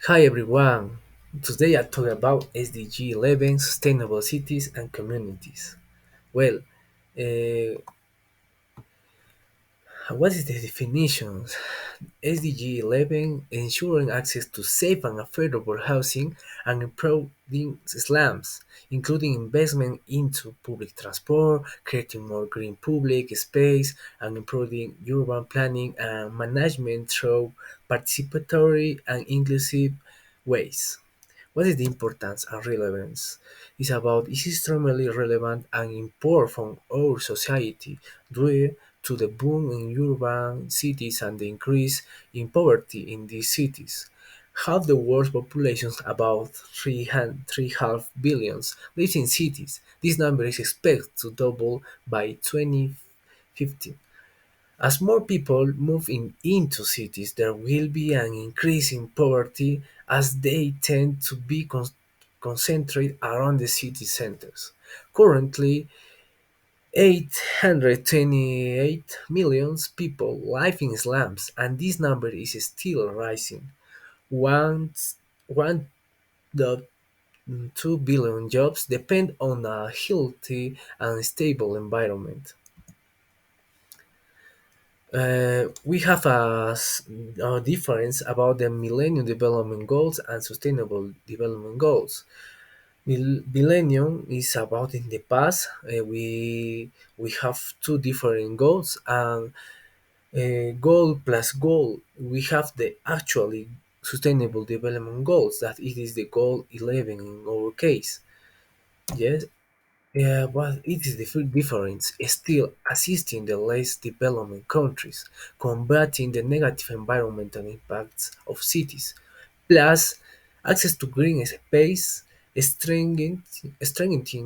Hi everyone! Today I talk about SDG 11 Sustainable Cities and Communities. Well, uh, what is the definition? SDG 11 ensuring access to safe and affordable housing and improving slums, including investment into public transport, creating more green public space, and improving urban planning and management through participatory and inclusive ways. What is the importance and relevance? It's about is extremely relevant and important for our society due to the boom in urban cities and the increase in poverty in these cities. Half the world's population, about 3.5 billions, lives in cities. This number is expected to double by 2050. As more people move into cities, there will be an increase in poverty as they tend to be concentrated around the city centers. Currently, 828 million people live in slums, and this number is still rising. Once 1.2 billion jobs depend on a healthy and stable environment. We have a difference about the Millennium Development Goals and Sustainable Development Goals. Millennium is about in the past. We have two different goals, and goal plus goal. We have the actually Sustainable Development Goals. That it is the goal 11 in our case. Yes, yeah, but it is the full difference, still assisting the less developed countries, combating the negative environmental impacts of cities, plus access to green space, strengthening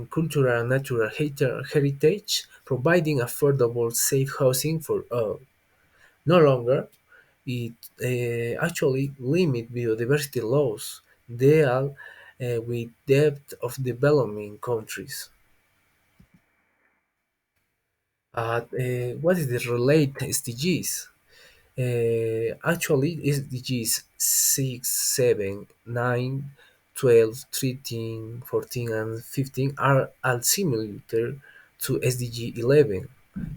cultural and natural heritage, providing affordable, safe housing for all. No longer, it actually limit biodiversity laws deal with depth of developing countries. What is the relate SDGs? Actually, SDGs 6, 7, 9, 12, 13, 14, and 15 are all similar to SDG 11.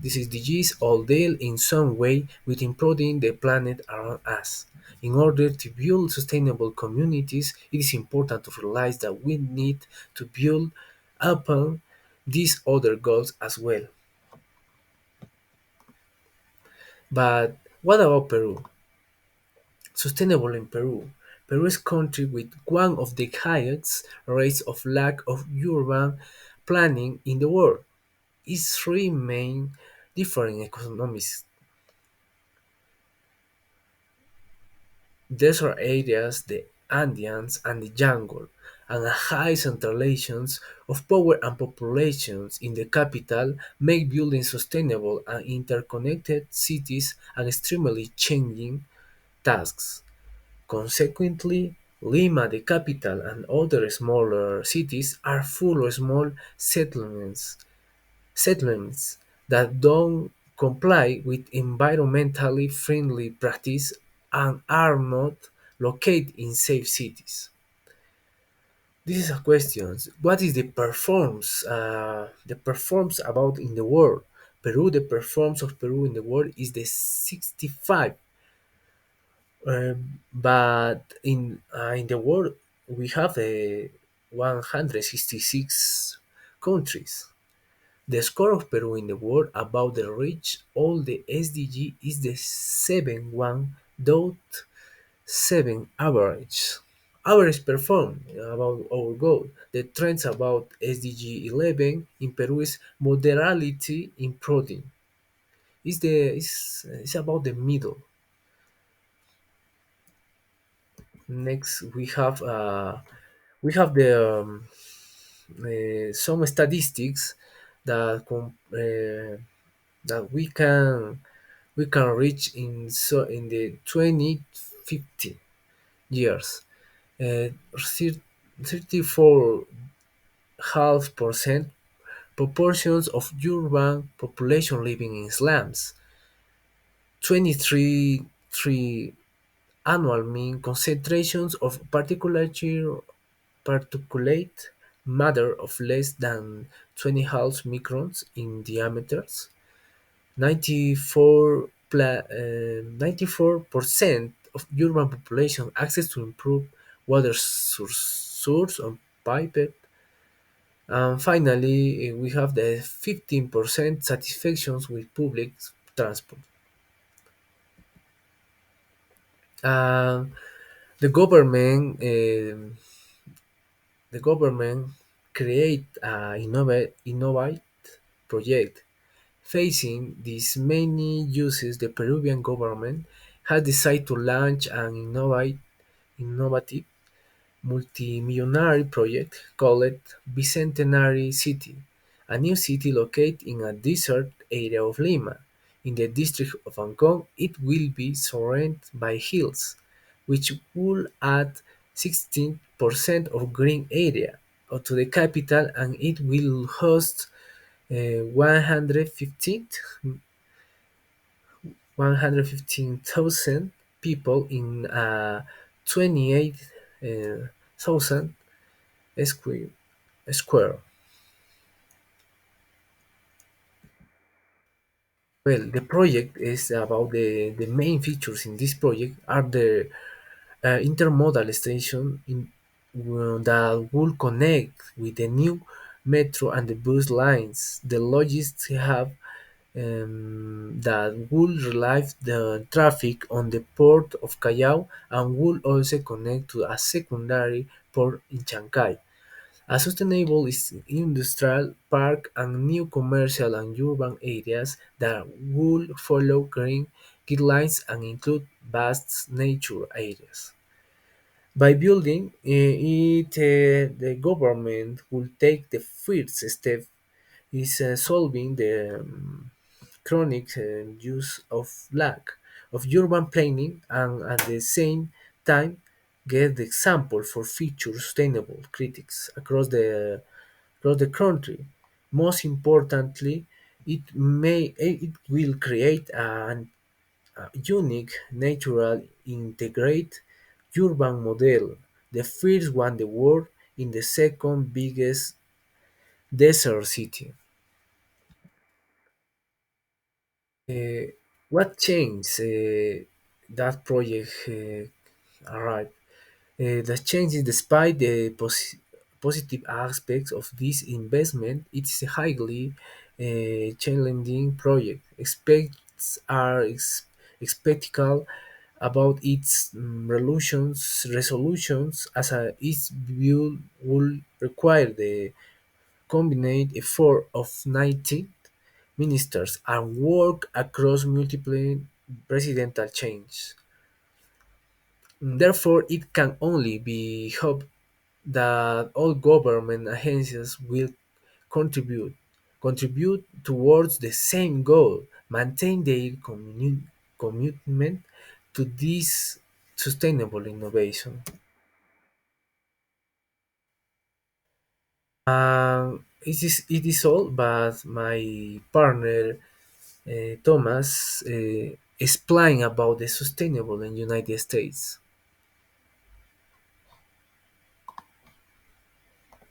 These SDGs all deal in some way with improving the planet around us. In order to build sustainable communities, it is important to realize that we need to build upon these other goals as well. But what about Peru? Sustainable in Peru. Peru is a country with one of the highest rates of lack of urban planning in the world. Its three main different economies: desert areas, the Andes, and the jungle, and a high centralization of power and populations in the capital make building sustainable and interconnected cities an extremely changing tasks. Consequently, Lima, the capital, and other smaller cities are full of small settlements that don't comply with environmentally friendly practice and are not located in safe cities. This is a question. What is the performance? The performance about in the world. Peru, the performance of Peru in the world is the 65. But in the world, we have 166 countries. The score of Peru in the world about the reach all the SDG is the 7.7 average. Average perform about our goal. The trends about SDG 11 in Peru is moderality in protein. It's about the middle. Next, we have some statistics that that we can reach in the 2050 years. 34.5% proportions of urban population living in slums, 23 3 annual mean concentrations of particulate matter of less than 20 half microns in diameters. 94% of urban population access to improved water source on piped. And finally, we have the 15% satisfactions with public transport. Um, the government, the government create a innovate project. Facing these many uses, the Peruvian government has decided to launch an innovative multi-millionaire project called Bicentenary City, a new city located in a desert area of Lima. In the district of Ancon, it will be surrounded by hills, which will add 16% of green area to the capital, and it will host 115,000 people in a 28,000 square. square. Well, the project is about the main features in this project are the intermodal station that will connect with the new metro and the bus lines. The logistics hub that will relieve the traffic on the port of Callao and will also connect to a secondary port in Chancay. A sustainable industrial park and new commercial and urban areas that will follow green guidelines and include vast nature areas. By building it, the government will take the first step is solving the chronic use of lack of urban planning and at the same time get the example for future sustainable critics across the country. Most importantly, it will create a unique natural integrate urban model, the first one in the world in the second biggest desert city. Uh, what changed that project arrived? The changes, despite the positive aspects of this investment, it's a highly challenging project. Experts are skeptical about its resolutions as its view will require the combined effort of 19 ministers and work across multiple presidential changes. Therefore, it can only be hoped that all government agencies will contribute contribute towards the same goal, maintain their commitment to this sustainable innovation. It is all, but my partner Thomas explained about the sustainable in United States.